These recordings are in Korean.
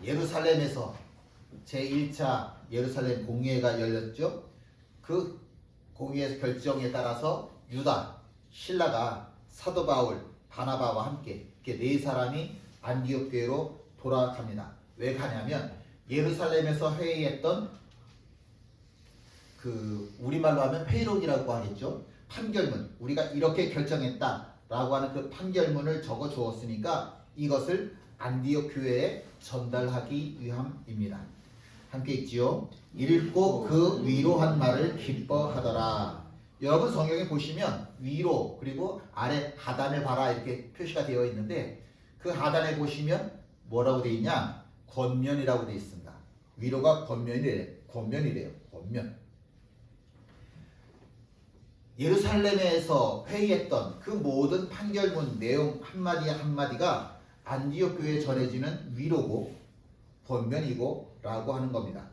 예루살렘에서 제1차 예루살렘 공의회가 열렸죠. 그 공의회 결정에 따라서 유다, 실라가 사도 바울, 바나바와 함께 이렇게 네 사람이 안디옥 교회로 돌아갑니다. 왜 가냐면 예루살렘에서 회의했던 그 우리말로 하면 회의록이라고 하겠죠. 판결문, 우리가 이렇게 결정했다라고 하는 그 판결문을 적어 주었으니까 이것을 안디옥 교회에 전달하기 위함입니다. 함께 읽지요. 읽고 그 위로한 말을 기뻐하더라. 여러분 성경에 보시면 위로 그리고 아래 하단을 봐라 이렇게 표시가 되어 있는데 그 하단에 보시면 뭐라고 되어 있냐? 권면이라고 되어 있습니다. 위로가 권면이래요. 권면. 예루살렘에서 회의했던 그 모든 판결문 내용 한마디 한마디가 안디옥 교회에 전해지는 위로고 권면이고 라고 하는 겁니다.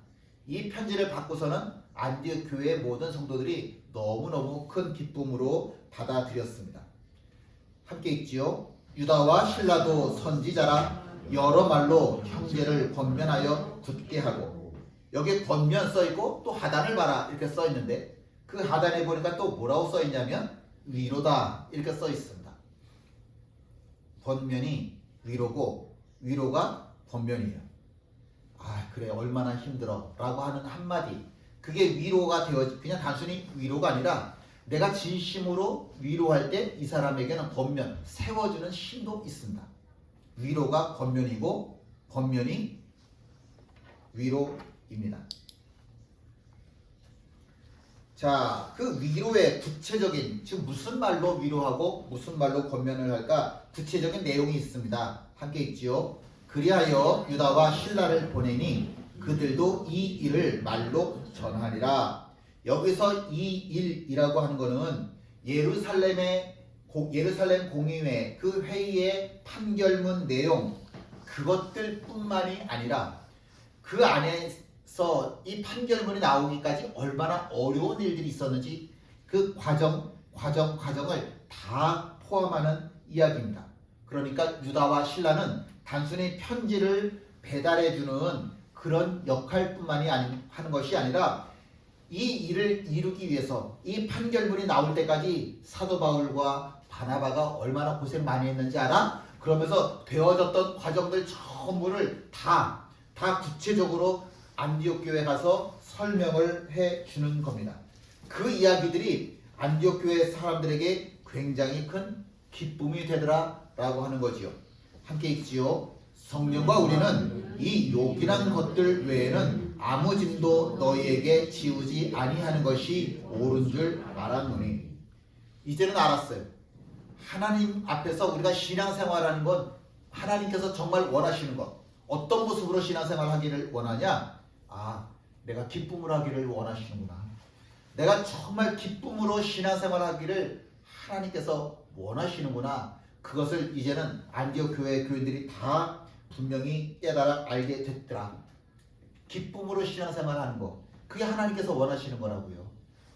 이 편지를 받고서는 안디옥 교회의 모든 성도들이 너무너무 큰 기쁨으로 받아들였습니다. 함께 읽지요. 유다와 실라도 선지자라 여러 말로 형제를 권면하여 굳게 하고, 여기에 권면 써있고 또 하단을 봐라 이렇게 써있는데 그 하단에 보니까 또 뭐라고 써있냐면 위로다 이렇게 써있습니다. 권면이 위로고 위로가 권면이에요. 아 그래 얼마나 힘들어 라고 하는 한마디, 그게 위로가 되어 그냥 단순히 위로가 아니라 내가 진심으로 위로할 때 이 사람에게는 권면, 세워주는 힘도 있습니다. 위로가 권면이고 권면이 위로입니다. 자, 그 위로의 구체적인, 지금 무슨 말로 위로하고 무슨 말로 권면을 할까? 구체적인 내용이 있습니다. 함께 읽지요. 그리하여 유다와 실라를 보내니 그들도 이 일을 말로 전하리라. 여기서 이 일이라고 하는 것은 예루살렘 공의회 그 회의의 판결문 내용 그것들 뿐만이 아니라 그 안에서 이 판결문이 나오기까지 얼마나 어려운 일들이 있었는지 그 과정을 다 포함하는 이야기입니다. 그러니까 유다와 실라는 단순히 편지를 배달해주는 그런 역할뿐만이 하는 것이 아니라 이 일을 이루기 위해서 이 판결문이 나올 때까지 사도 바울과 바나바가 얼마나 고생 많이 했는지 알아? 그러면서 되어졌던 과정들 전부를 다 구체적으로 안디옥 교회 가서 설명을 해주는 겁니다. 그 이야기들이 안디옥 교회 사람들에게 굉장히 큰 기쁨이 되더라 라고 하는 거지요. 함께 읽지요. 성령과 우리는 이 요긴한 것들 외에는 아무 짐도 너희에게 지우지 아니하는 것이 옳은 줄 알았노니. 이제는 알았어요. 하나님 앞에서 우리가 신앙생활하는 건 하나님께서 정말 원하시는 것, 어떤 모습으로 신앙생활 하기를 원하냐? 아, 내가 기쁨으로 하기를 원하시는구나. 내가 정말 기쁨으로 신앙생활 하기를 하나님께서 원하시는구나. 그것을 이제는 안디옥 교회 교인들이 다 분명히 깨달아 알게 됐더라. 기쁨으로 신앙생활 하는 거, 그게 하나님께서 원하시는 거라고요.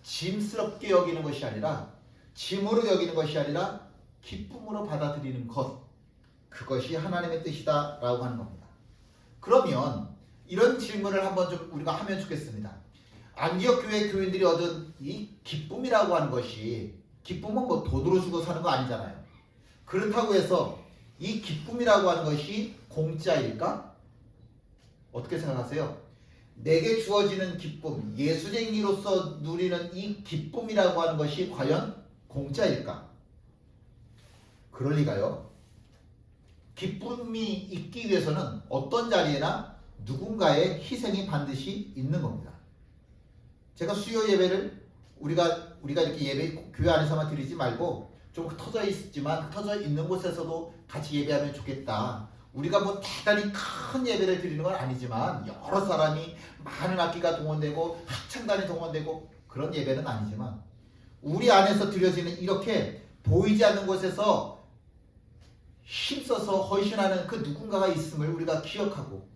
짐스럽게 여기는 것이 아니라, 짐으로 여기는 것이 아니라 기쁨으로 받아들이는 것, 그것이 하나님의 뜻이다 라고 하는 겁니다. 그러면 이런 질문을 한번 좀 우리가 하면 좋겠습니다. 안디옥 교회 교인들이 얻은 이 기쁨이라고 하는 것이, 기쁨은 뭐 돈으로 주고 사는 거 아니잖아요. 그렇다고 해서 이 기쁨이라고 하는 것이 공짜일까? 어떻게 생각하세요? 내게 주어지는 기쁨, 예수쟁이로서 누리는 이 기쁨이라고 하는 것이 과연 공짜일까? 그럴 리가요. 기쁨이 있기 위해서는 어떤 자리에나 누군가의 희생이 반드시 있는 겁니다. 제가 수요 예배를 우리가 이렇게 예배 교회 안에서만 드리지 말고 좀 흩어져 있지만 흩어져 있는 곳에서도 같이 예배하면 좋겠다. 우리가 뭐 대단히 큰 예배를 드리는 건 아니지만 여러 사람이 많은 악기가 동원되고 합창단이 동원되고 그런 예배는 아니지만 우리 안에서 드려지는 이렇게 보이지 않는 곳에서 힘써서 헌신하는 그 누군가가 있음을 우리가 기억하고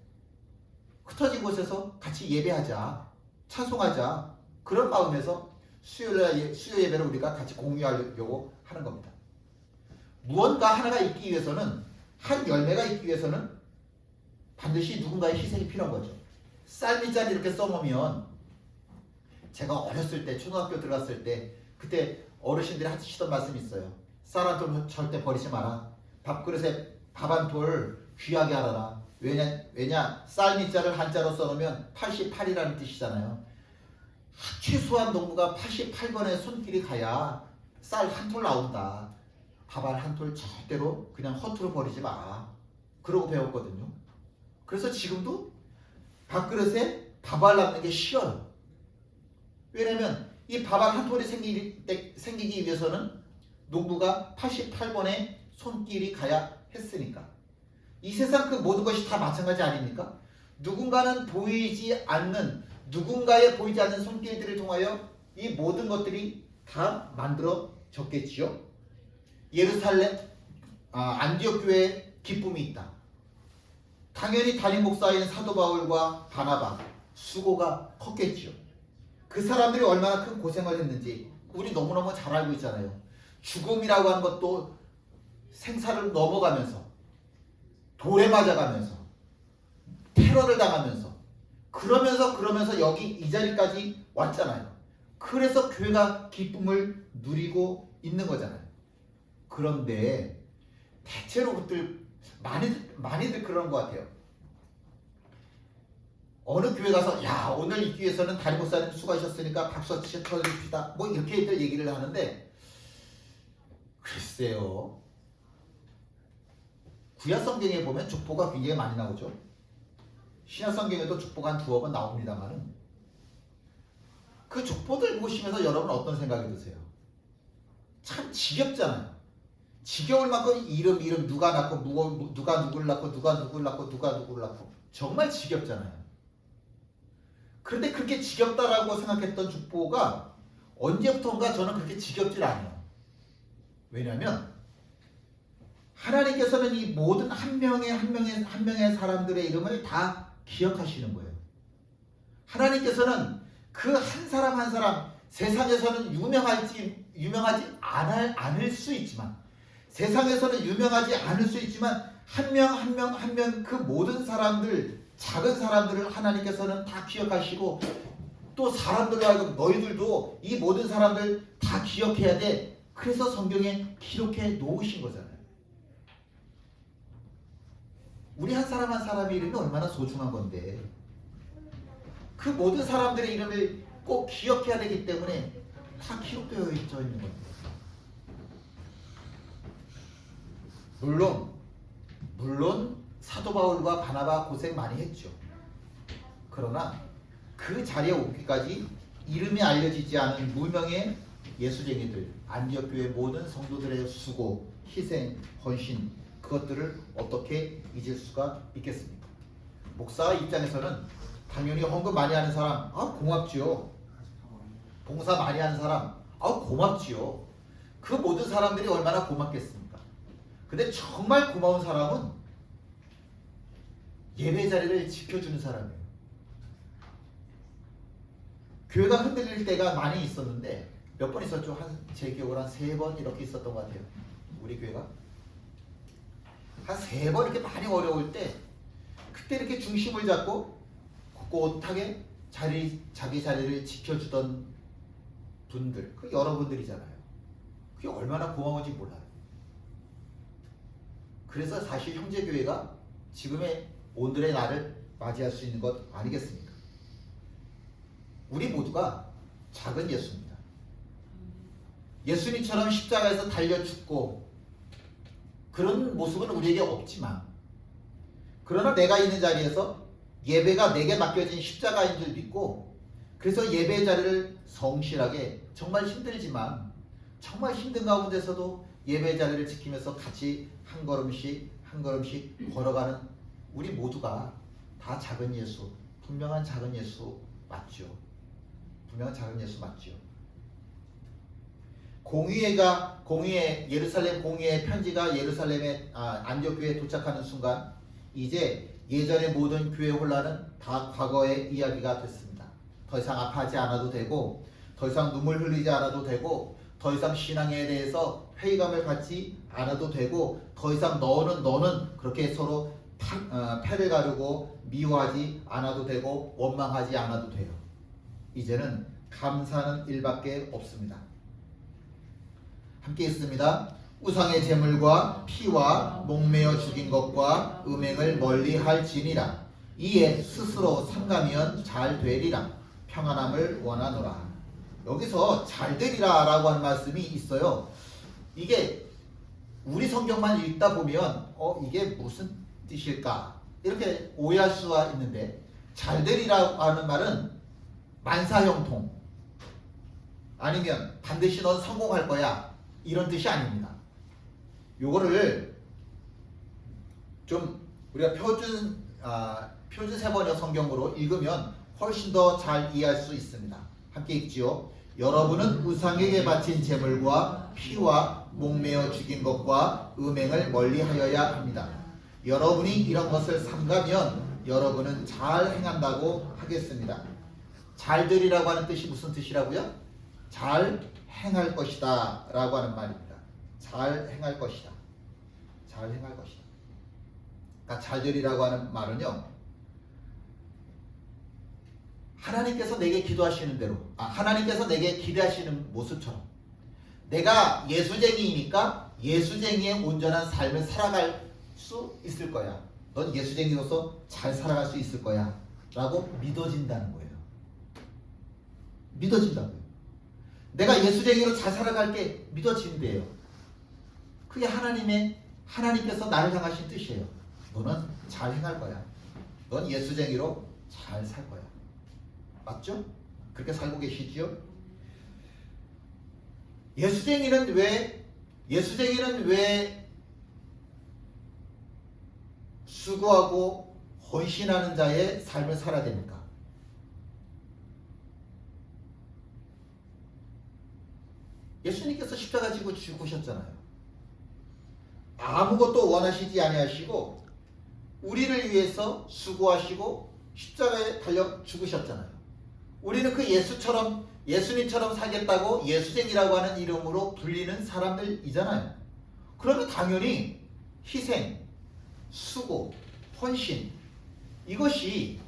흩어진 곳에서 같이 예배하자, 찬송하자, 그런 마음에서 수요 예배를 우리가 같이 공유하려고 하는 겁니다. 무언가 하나가 있기 위해서는, 한 열매가 있기 위해서는 반드시 누군가의 희생이 필요한 거죠. 쌀 밑자리 이렇게 써놓으면 제가 어렸을 때 초등학교 들어갔을 때 그때 어르신들이 하시던 말씀이 있어요. 쌀 한 톨 절대 버리지 마라. 밥그릇에 밥 한 톨 귀하게 하라라. 왜냐 쌀 밑자를 한자로 써놓으면 88이라는 뜻이잖아요. 최소한 농부가 88번의 손길이 가야 쌀 한 톨 나온다. 밥알 한 톨 절대로 그냥 허투루 버리지 마. 그러고 배웠거든요. 그래서 지금도 밥그릇에 밥알 남는 게 싫어요. 왜냐면 이 밥알 한 톨이 생기기 위해서는 농부가 88번의 손길이 가야 했으니까. 이 세상 그 모든 것이 다 마찬가지 아닙니까? 누군가의 보이지 않는 손길들을 통하여 이 모든 것들이 다 만들어졌겠지요. 예루살렘 안디옥 교회에 기쁨이 있다. 당연히 담임 목사인 사도 바울과 바나바 수고가 컸겠지요. 그 사람들이 얼마나 큰 고생을 했는지 우리 너무너무 잘 알고 있잖아요. 죽음이라고 하는 것도 생사를 넘어가면서 돌에 맞아가면서 테러를 당하면서 그러면서 여기 이 자리까지 왔잖아요. 그래서 교회가 기쁨을 누리고 있는 거잖아요. 그런데 대체로 그들 많이들 그런 것 같아요. 어느 교회 가서 야 오늘 이 교회에서는 담임 목사님 수고하셨으니까 박수 쳐줍시다 뭐 이렇게들 얘기를 하는데 글쎄요. 구약 성경에 보면 족보가 굉장히 많이 나오죠. 신약 성경에도 족보가 한 두어 번 나옵니다만은 그 족보들 보시면서 여러분 어떤 생각이 드세요? 참 지겹잖아요. 지겨울 만큼 이름 누가 낳고 누가 누구를 낳고 정말 지겹잖아요. 그런데 그렇게 지겹다라고 생각했던 족보가 언제부턴가 저는 그렇게 지겹질 않아요. 왜냐하면 하나님께서는 이 모든 한 명의 사람들의 이름을 다 기억하시는 거예요. 하나님께서는 그 한 사람 한 사람 세상에서는 유명하지 않을 수 있지만 세상에서는 유명하지 않을 수 있지만 한 명 그 모든 사람들 작은 사람들을 하나님께서는 다 기억하시고 또 사람들로 하여금 너희들도 이 모든 사람들 다 기억해야 돼. 그래서 성경에 기록해 놓으신 거잖아요. 우리 한 사람 한 사람의 이름이 얼마나 소중한 건데 그 모든 사람들의 이름을 꼭 기억해야 되기 때문에 다 기록되어 있는 겁니다. 물론 사도 바울과 바나바 고생 많이 했죠. 그러나 그 자리에 오기까지 이름이 알려지지 않은 무명의 예수쟁이들, 안디옥 교회 모든 성도들의 수고, 희생, 헌신 그것들을 어떻게 잊을 수가 있겠습니까? 목사 입장에서는 당연히 헌금 많이 하는 사람 고맙지요. 봉사 많이 하는 사람 고맙지요. 그 모든 사람들이 얼마나 고맙겠습니까? 근데 정말 고마운 사람은 예배 자리를 지켜주는 사람이에요. 교회가 흔들릴 때가 많이 있었는데 몇 번 있었죠? 제 기억으로 한 3번 이렇게 있었던 것 같아요. 우리 교회가 한 3번 이렇게 많이 어려울 때 그때 이렇게 중심을 잡고 꼿꼿하게 자기 자리를 지켜주던 분들, 그 여러분들이잖아요. 그게 얼마나 고마운지 몰라요. 그래서 사실 형제교회가 지금의 오늘의 날을 맞이할 수 있는 것 아니겠습니까? 우리 모두가 작은 예수입니다. 예수님처럼 십자가에서 달려 죽고 그런 모습은 우리에게 없지만 그러나 내가 있는 자리에서 예배가 내게 맡겨진 십자가인 줄 믿고 그래서 예배의 자리를 성실하게 정말 힘들지만 정말 힘든 가운데서도 예배의 자리를 지키면서 같이 한 걸음씩 걸어가는 우리 모두가 다 작은 예수, 분명한 작은 예수 맞죠? 분명한 작은 예수 맞죠? 예루살렘 공의의 편지가 예루살렘의 안디옥 교회에 도착하는 순간 이제 예전의 모든 교회 혼란은 다 과거의 이야기가 됐습니다. 더 이상 아파하지 않아도 되고 더 이상 눈물 흘리지 않아도 되고 더 이상 신앙에 대해서 회의감을 갖지 않아도 되고 더 이상 너는 그렇게 서로 패를 가르고 미워하지 않아도 되고 원망하지 않아도 돼요. 이제는 감사하는 일밖에 없습니다. 함께 있습니다. 우상의 제물과 피와 목매어 죽인 것과 음행을 멀리할지니라. 이에 스스로 삼가면 잘 되리라. 평안함을 원하노라. 여기서 잘 되리라 라고 하는 말씀이 있어요. 이게 우리 성경만 읽다 보면 이게 무슨 뜻일까 이렇게 오해할 수가 있는데, 잘 되리라고 하는 말은 만사형통, 아니면 반드시 넌 성공할 거야, 이런 뜻이 아닙니다. 요거를 좀 우리가 표준 세번역 성경으로 읽으면 훨씬 더 잘 이해할 수 있습니다. 함께 읽지요. 여러분은 우상에게 바친 제물과 피와 목매어 죽인 것과 음행을 멀리하여야 합니다. 여러분이 이런 것을 삼가면 여러분은 잘 행한다고 하겠습니다. 잘 되리라고 하는 뜻이 무슨 뜻이라고요? 잘 행할 것이다 라고 하는 말입니다. 잘 행할 것이다. 잘 행할 것이다. 그러니까 잘 되리라고 하는 말은요, 하나님께서 내게 기도하시는 대로, 하나님께서 내게 기대하시는 모습처럼 내가 예수쟁이니까 예수쟁이의 온전한 삶을 살아갈 수 있을 거야. 넌 예수쟁이로서 잘 살아갈 수 있을 거야 라고 믿어진다는 거예요. 믿어진다고요. 내가 예수쟁이로 잘 살아갈게 믿어진대요. 그게 하나님께서 나를 향하신 뜻이에요. 너는 잘 행할 거야. 넌 예수쟁이로 잘 살 거야. 맞죠? 그렇게 살고 계시지요? 예수쟁이는 왜 수고하고 헌신하는 자의 삶을 살아야 됩니까? 예수님께서 십자가 지고 죽으셨잖아요. 아무것도 원하시지 아니하시고 우리를 위해서 수고하시고 십자가에 달려 죽으셨잖아요. 우리는 그 예수님처럼 살겠다고 예수쟁이라고 하는 이름으로 불리는 사람들이잖아요. 그러면 당연히 희생, 수고, 헌신, 이것이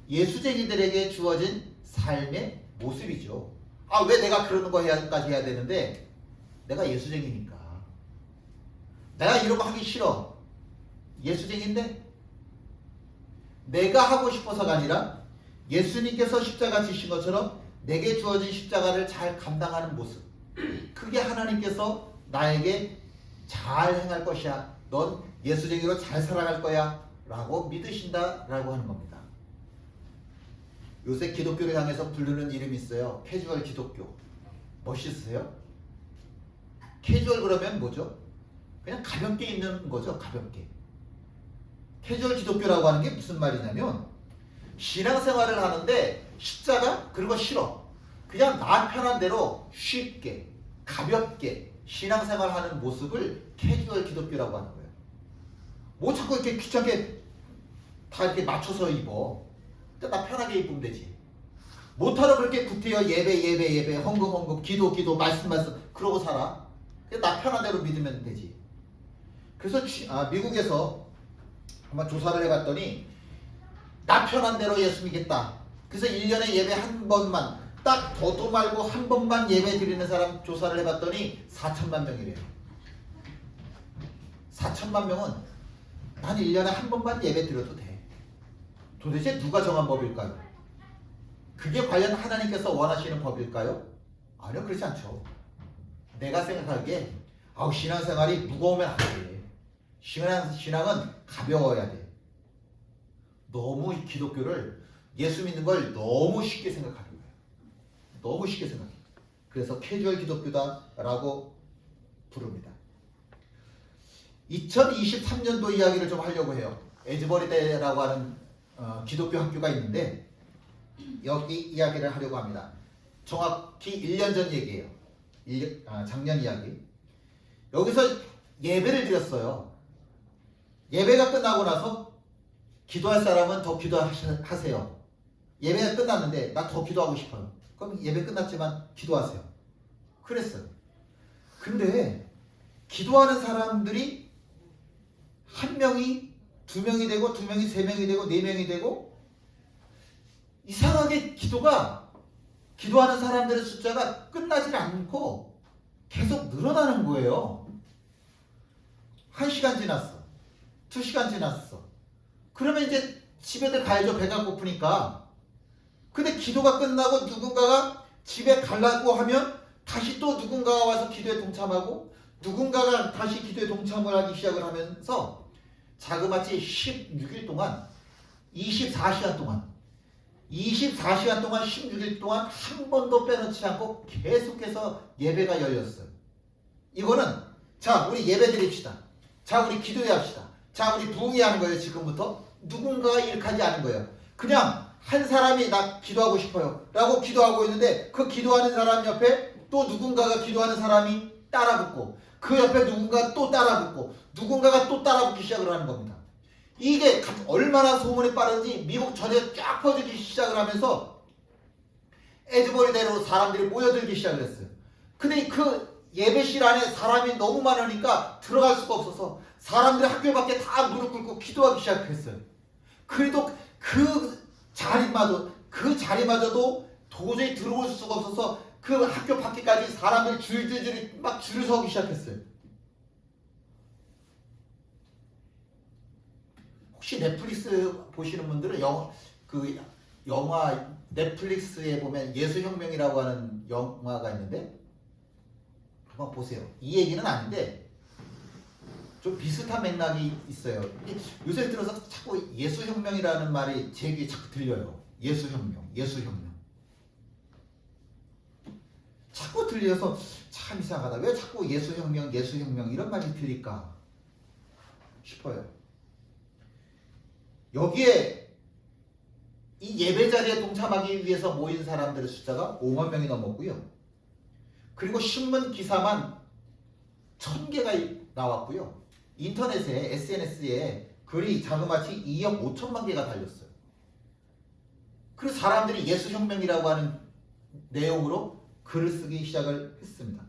예수쟁이들에게 주어진 삶의 모습이죠. 왜 내가 그러는 거까지 해야 되는데? 내가 예수쟁이니까. 내가 이런 거 하기 싫어. 예수쟁이인데? 내가 하고 싶어서가 아니라 예수님께서 십자가 지신 것처럼 내게 주어진 십자가를 잘 감당하는 모습, 그게 하나님께서 나에게 잘 행할 것이야, 넌 예수쟁이로 잘 살아갈 거야 라고 믿으신다라고 하는 겁니다. 요새 기독교를 향해서 부르는 이름이 있어요. 캐주얼 기독교. 멋있으세요? 캐주얼 그러면 뭐죠? 그냥 가볍게 입는 거죠. 가볍게. 캐주얼 기독교라고 하는 게 무슨 말이냐면, 신앙생활을 하는데 십자가 그런 거 싫어. 그냥 나 편한 대로 쉽게 가볍게 신앙생활하는 모습을 캐주얼 기독교라고 하는 거예요. 뭐 자꾸 이렇게 귀찮게 다 이렇게 맞춰서 입어. 나 편하게 입으면 되지. 못하러 그렇게 구태여 예배 헌금 기도 말씀 그러고 살아. 나 편한 대로 믿으면 되지. 그래서 미국에서 한번 조사를 해봤더니 나 편한 대로 예수 믿겠다. 그래서 1년에 예배 한 번만, 딱 더도 말고 한 번만 예배 드리는 사람 조사를 해봤더니 4천만 명이래요. 4천만 명은 난 1년에 한 번만 예배 드려도 돼. 도대체 누가 정한 법일까요? 그게 과연 하나님께서 원하시는 법일까요? 아니요, 그렇지 않죠. 내가 생각하기에 신앙생활이 무거우면 안 돼. 신앙은 가벼워야 돼. 너무 기독교를, 예수 믿는 걸 너무 쉽게 생각하는 거예요. 너무 쉽게 생각해요. 그래서 캐주얼 기독교다라고 부릅니다. 2023년도 이야기를 좀 하려고 해요. 에즈버리대라고 하는 기독교 학교가 있는데 여기 이야기를 하려고 합니다. 정확히 1년 전 얘기예요. 작년 이야기. 여기서 예배를 드렸어요. 예배가 끝나고 나서 기도할 사람은 더 기도하세요. 예배가 끝났는데 나 더 기도하고 싶어요. 그럼 예배 끝났지만 기도하세요. 그랬어요. 근데 기도하는 사람들이 한 명이 두 명이 되고 두 명이 세 명이 되고 네 명이 되고 이상하게 기도하는 사람들의 숫자가 끝나질 않고 계속 늘어나는 거예요. 1시간 지났어. 2시간 지났어. 그러면 이제 집에들 가야죠. 배가 고프니까. 근데 기도가 끝나고 누군가가 집에 가려고 하면 다시 또 누군가가 와서 기도에 동참하고 누군가가 다시 기도에 동참을 하기 시작을 하면서 자그마치 16일 동안 24시간 동안 16일 동안 한 번도 빼놓지 않고 계속해서 예배가 열렸어요. 이거는 자 우리 예배 드립시다. 자 우리 기도해 합시다. 자 우리 부흥해 하는 거예요. 지금부터 누군가가 일하지 않은 거예요. 그냥 한 사람이 나 기도하고 싶어요 라고 기도하고 있는데 그 기도하는 사람 옆에 또 누군가가 기도하는 사람이 따라붙고 그 옆에 누군가 또 따라붙고 누군가가 또 따라붙기 시작을 하는 겁니다. 이게 얼마나 소문이 빠른지 미국 전역에 쫙 퍼지기 시작을 하면서 에드버리대로 사람들이 모여들기 시작을 했어요. 근데 그 예배실 안에 사람이 너무 많으니까 들어갈 수가 없어서 사람들이 학교 밖에 다 무릎 꿇고 기도하기 시작했어요. 그래도 그 자리마저도 도저히 들어올 수가 없어서 그 학교 밖에까지 사람들이 줄줄줄이 막 줄을 서기 시작했어요. 혹시 넷플릭스 보시는 분들은 영화 넷플릭스에 보면 예수혁명이라고 하는 영화가 있는데 한번 보세요. 이 얘기는 아닌데 좀 비슷한 맥락이 있어요. 요새 들어서 자꾸 예수혁명이라는 말이 제 귀에 자꾸 들려요. 예수혁명. 자꾸 들려서 참 이상하다. 왜 자꾸 예수혁명 이런 말이 들릴까 싶어요. 여기에 이 예배 자리에 동참하기 위해서 모인 사람들의 숫자가 5만 명이 넘었고요. 그리고 신문 기사만 1000개가 나왔고요. 인터넷에 SNS에 글이 자그마치 2억 5천만 개가 달렸어요. 그리고 사람들이 예수혁명이라고 하는 내용으로 글을 쓰기 시작을 했습니다.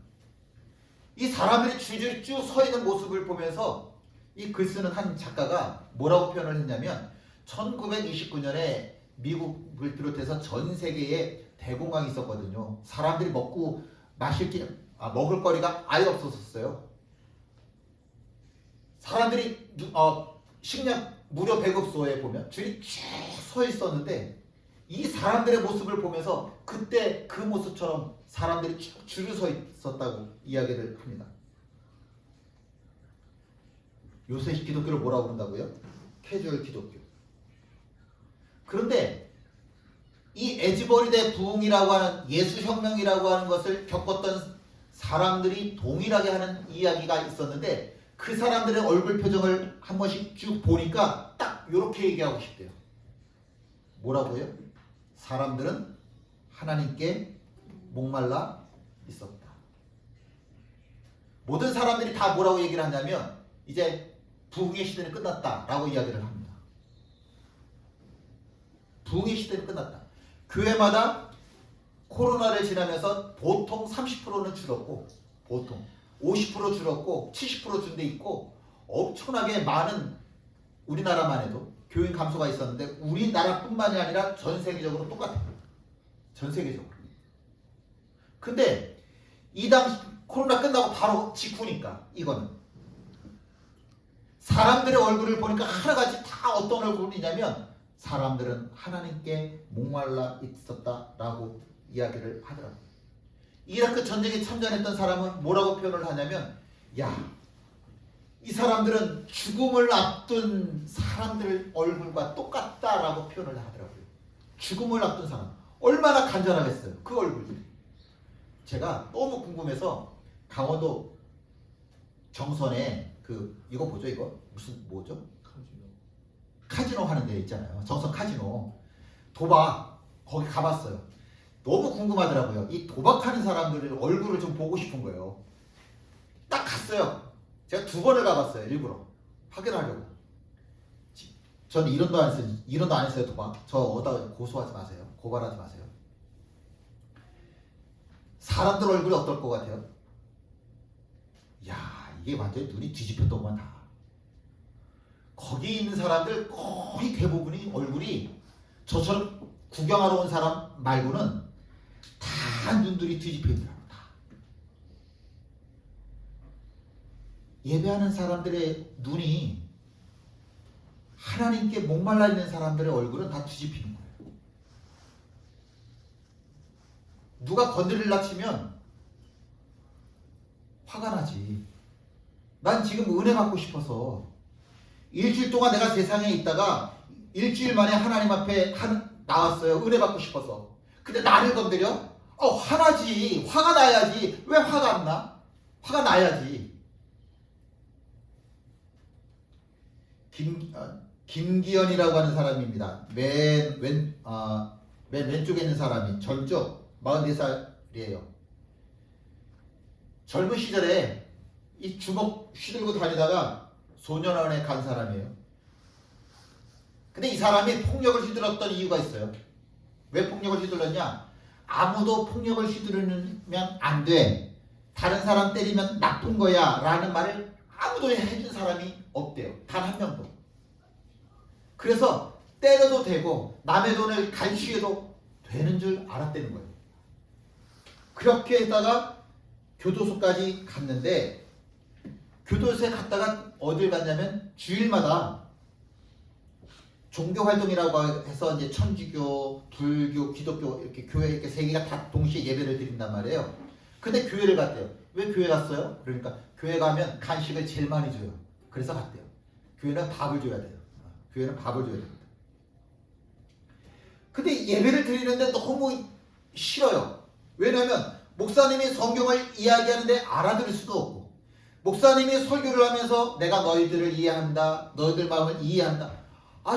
이 사람들이 줄줄이 쭉 서 있는 모습을 보면서 이 글 쓰는 한 작가가 뭐라고 표현을 했냐면 1929년에 미국을 비롯해서 전 세계에 대공황이 있었거든요. 사람들이 먹고 먹을 거리가 아예 없었어요. 사람들이 식량 무료 배급소에 보면 줄이 쭉 서 있었는데 이 사람들의 모습을 보면서 그때 그 모습처럼 사람들이 쭉 줄을 서 있었다고 이야기를 합니다. 요새 기독교를 뭐라고 부른다고요? 캐주얼 기독교. 그런데 이 에즈버리대 부흥이라고 하는 예수혁명이라고 하는 것을 겪었던 사람들이 동일하게 하는 이야기가 있었는데 그 사람들의 얼굴 표정을 한 번씩 쭉 보니까 딱 이렇게 얘기하고 싶대요. 뭐라고요? 사람들은 하나님께 목말라 있었다. 모든 사람들이 다 뭐라고 얘기를 하냐면 이제 부흥의 시대는 끝났다라고 이야기를 합니다. 부흥의 시대는 끝났다. 교회마다 코로나를 지나면서 보통 30%는 줄었고 보통 50% 줄었고 70% 준 데 있고 엄청나게 많은 우리나라만 해도 교인 감소가 있었는데 우리나라뿐만이 아니라 전 세계적으로 똑같아요. 전 세계적으로. 근데 이 당시 코로나 끝나고 바로 직후니까 이거는 사람들의 얼굴을 보니까 하나같이 다 어떤 얼굴이냐면 사람들은 하나님께 목말라 있었다라고 이야기를 하더라고요. 이라크 전쟁에 참전했던 사람은 뭐라고 표현을 하냐면 이 사람들은 죽음을 앞둔 사람들 얼굴과 똑같다라고 표현을 하더라고요. 죽음을 앞둔 사람. 얼마나 간절하겠어요. 그 얼굴들이. 제가 너무 궁금해서 강원도 정선에 이거 뭐죠 이거? 뭐죠? 카지노 하는 데 있잖아요. 정선 카지노. 도박 거기 가봤어요. 너무 궁금하더라고요. 이 도박하는 사람들의 얼굴을 좀 보고 싶은 거예요. 딱 갔어요. 제가 2번을 가봤어요. 일부러 확인하려고. 저는 이론도 안 했어요. 도박. 저 어디다 고소하지 마세요. 고발하지 마세요. 사람들 얼굴이 어떨 것 같아요? 이게 완전히 눈이 뒤집혔더구만 다. 거기 있는 사람들 거의 대부분이 얼굴이 저처럼 구경하러 온 사람 말고는 다 눈들이 뒤집혀 있더라고. 다. 예배하는 사람들의 눈이 하나님께 목말라 있는 사람들의 얼굴은 다 뒤집히는 거예요. 누가 건드릴라 치면 화가 나지. 난 지금 은혜 받고 싶어서 일주일 동안 내가 세상에 있다가 일주일 만에 하나님 앞에 나왔어요. 은혜 받고 싶어서. 근데 나를 건드려? 화나지. 화가 나야지. 왜 화가 안 나? 화가 나야지. 김기현이라고 하는 사람입니다. 맨 왼쪽에 있는 사람이 젊죠? 44살이에요. 젊은 시절에 이 주먹 휘들고 다니다가 소년원에 간 사람이에요. 근데 이 사람이 폭력을 휘둘렀던 이유가 있어요. 왜 폭력을 휘둘렀냐? 아무도 폭력을 휘두르면 안 돼. 다른 사람 때리면 나쁜 거야 라는 말을 아무도 해준 사람이 없대요. 단 한 명도. 그래서 때려도 되고 남의 돈을 갈취해도 되는 줄 알았다는 거예요. 그렇게 했다가 교도소까지 갔는데, 교도소에 갔다가 어딜 갔냐면 주일마다 종교활동이라고 해서 이제 천주교, 불교, 기독교 이렇게 교회 이렇게 세 개가 다 동시에 예배를 드린단 말이에요. 근데 교회를 갔대요. 왜 교회 갔어요? 그러니까 교회 가면 간식을 제일 많이 줘요. 그래서 갔대요. 교회는 밥을 줘야 돼요. 교회는 밥을 줘야 됩니다. 근데 예배를 드리는데 너무 싫어요. 왜냐하면 목사님이 성경을 이야기하는데 알아들을 수도 없고, 목사님이 설교를 하면서 내가 너희들을 이해한다, 너희들 마음을 이해한다.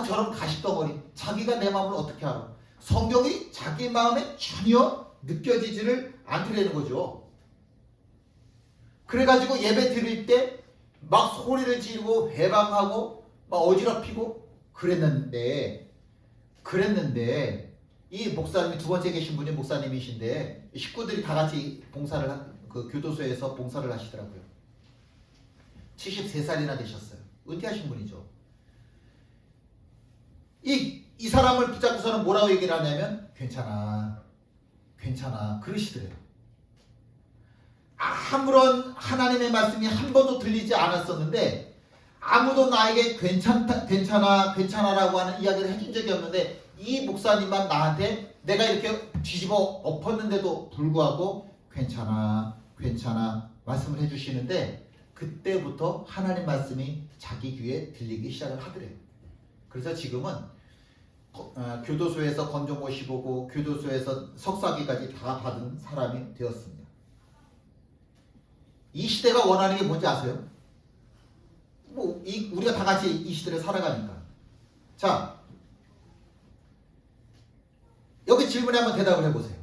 저런 가식덩어리. 자기가 내 마음을 어떻게 알아? 성경이 자기 마음에 전혀 느껴지지를 않더라는 거죠. 그래가지고 예배 드릴 때 막 소리를 지르고 회방하고 막 어지럽히고 그랬는데 이 목사님이 두 번째 계신 분이 목사님이신데 식구들이 다 같이 그 교도소에서 봉사를 하시더라고요. 73살이나 되셨어요. 은퇴하신 분이죠. 이 사람을 붙잡고서는 뭐라고 얘기를 하냐면 괜찮아 그러시더래요. 아무런 하나님의 말씀이 한 번도 들리지 않았었는데, 아무도 나에게 괜찮아라고 하는 이야기를 해준 적이 없는데, 이 목사님만 나한테 내가 이렇게 뒤집어 엎었는데도 불구하고 괜찮아 말씀을 해주시는데, 그때부터 하나님 말씀이 자기 귀에 들리기 시작을 하더래요. 그래서 지금은 교도소에서 건정고시 보고 교도소에서 석사학위까지 다 받은 사람이 되었습니다. 이 시대가 원하는 게 뭔지 아세요? 우리가 다 같이 이 시대를 살아가니까. 자, 여기 질문에 한번 대답을 해보세요.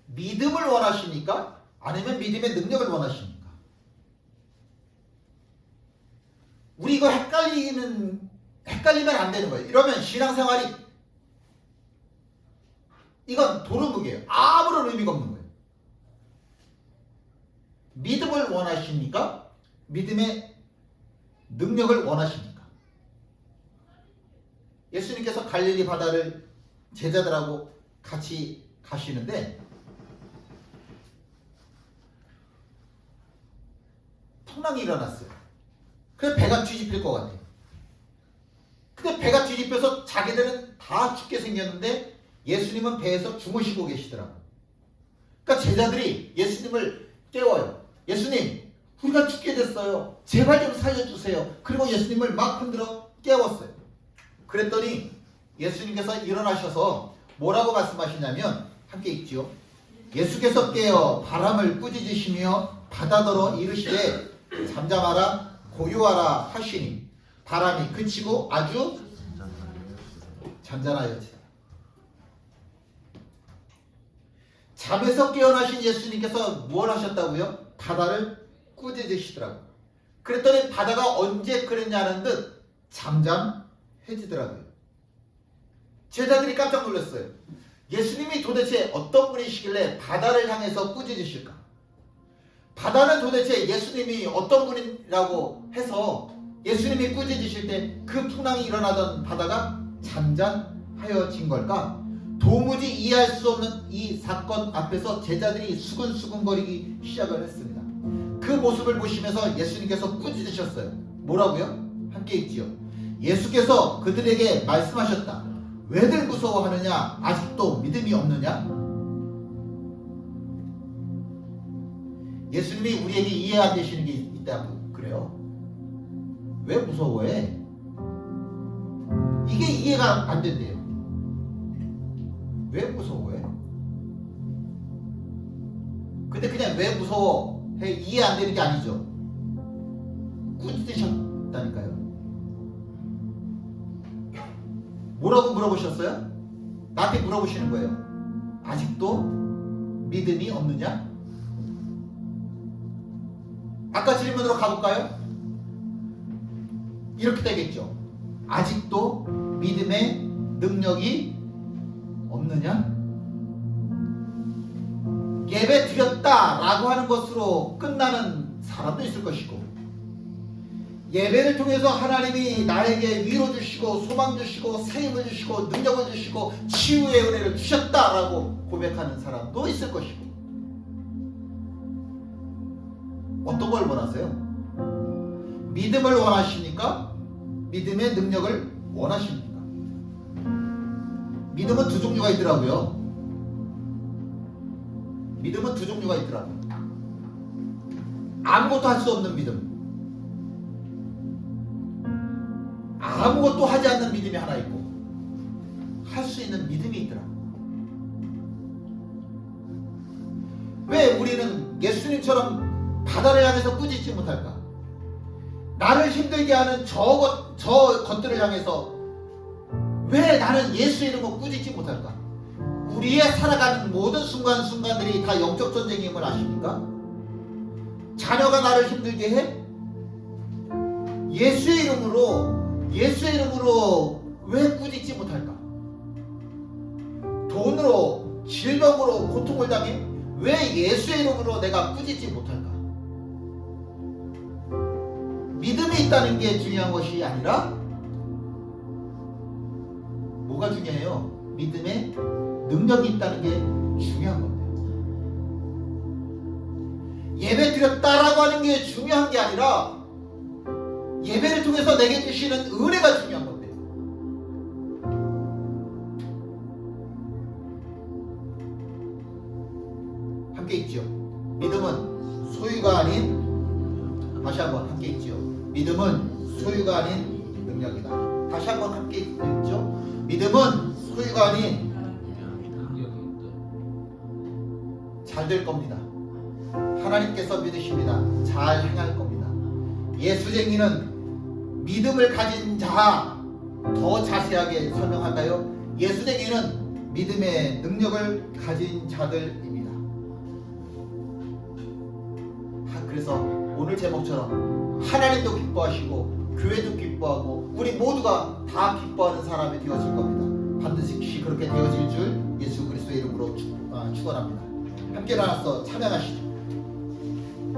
믿음을 원하십니까? 아니면 믿음의 능력을 원하십니까? 우리 이거 헷갈리면 안 되는 거예요. 이러면 신앙생활이 이건 도루묵이에요. 아무런 의미가 없는 거예요. 믿음을 원하십니까? 믿음의 능력을 원하십니까? 예수님께서 갈릴리 바다를 제자들하고 같이 가시는데 풍랑이 일어났어요. 그래서 배가 뒤집힐 것 같아요. 근데 배가 뒤집혀서 자기들은 다 죽게 생겼는데 예수님은 배에서 주무시고 계시더라고요. 그러니까 제자들이 예수님을 깨워요. 예수님, 우리가 죽게 됐어요. 제발 좀 살려주세요. 그리고 예수님을 막 흔들어 깨웠어요. 그랬더니 예수님께서 일어나셔서 뭐라고 말씀하시냐면, 함께 읽지요. 예수께서 깨어 바람을 꾸짖으시며 바다더러 이르시되 잠잠하라 고요하라 하시니 바람이 그치고 아주 잔잔하여지다. 잠에서 깨어나신 예수님께서 무엇 하셨다고요? 바다를 꾸짖으시더라고요. 그랬더니 바다가 언제 그랬냐는 듯 잠잠해지더라고요. 제자들이 깜짝 놀랐어요. 예수님이 도대체 어떤 분이시길래 바다를 향해서 꾸짖으실까? 바다는 도대체 예수님이 어떤 분이라고 해서 예수님이 꾸짖으실 때 그 풍랑이 일어나던 바다가 잔잔하여진 걸까? 도무지 이해할 수 없는 이 사건 앞에서 제자들이 수근수근거리기 시작을 했습니다. 그 모습을 보시면서 예수님께서 꾸짖으셨어요. 뭐라고요? 함께 읽지요. 예수께서 그들에게 말씀하셨다. 왜들 무서워하느냐? 아직도 믿음이 없느냐? 예수님이 우리에게 이해 안 되시는 게 있다고 그래요. 왜 무서워해? 이게 이해가 안 된대요. 왜 무서워해? 근데 그냥 왜 무서워해? 이해 안 되는 게 아니죠. 꾸짖으셨다니까요. 뭐라고 물어보셨어요? 나한테 물어보시는 거예요. 아직도 믿음이 없느냐? 아까 질문으로 가볼까요? 이렇게 되겠죠. 아직도 믿음의 능력이 없느냐? 예배 드렸다라고 하는 것으로 끝나는 사람도 있을 것이고, 예배를 통해서 하나님이 나에게 위로 주시고 소망 주시고 세임을 주시고 능력을 주시고 치유의 은혜를 주셨다라고 고백하는 사람도 있을 것이고, 어떤 걸 원하세요? 믿음을 원하십니까? 믿음의 능력을 원하십니까? 믿음은 두 종류가 있더라고요. 믿음은 두 종류가 있더라고요. 아무것도 할 수 없는 믿음, 아무것도 하지 않는 믿음이 하나 있고, 할 수 있는 믿음이 있더라고요. 왜 우리는 예수님처럼 바다를 향해서 꾸짖지 못할까? 나를 힘들게 하는 저 것들을 향해서 왜 나는 예수 이름으로 꾸짖지 못할까? 우리의 살아가는 모든 순간순간들이 다 영적 전쟁임을 아십니까? 자녀가 나를 힘들게 해? 예수의 이름으로 왜 꾸짖지 못할까? 돈으로, 질병으로 고통을 당해? 왜 예수의 이름으로 내가 꾸짖지 못할까? 믿음이 있다는 게 중요한 것이 아니라 뭐가 중요해요? 믿음의 능력이 있다는 게 중요한 건데, 예배 드렸다라고 하는 게 중요한 게 아니라 예배를 통해서 내게 주시는 은혜가 중요한 건데, 함께 읽죠. 믿음은 소유가 아닌, 다시 한번 함께 읽죠. 믿음은 소유가 아닌 능력이다. 다시 한번 함께 읽죠. 믿음은 소유가 아닌 잘 될 겁니다. 하나님께서 믿으십니다. 잘 행할 겁니다. 예수쟁이는 믿음을 가진 자, 더 자세하게 설명할까요? 예수쟁이는 믿음의 능력을 가진 자들입니다. 그래서 오늘 제목처럼 하나님도 기뻐하시고 교회도 기뻐하고 우리 모두가 다 기뻐하는 사람이 되어질 겁니다. 반드시 그렇게 되어질 줄 예수 그리스도의 이름으로 축원합니다. 함께 나눠서 찬양하시죠.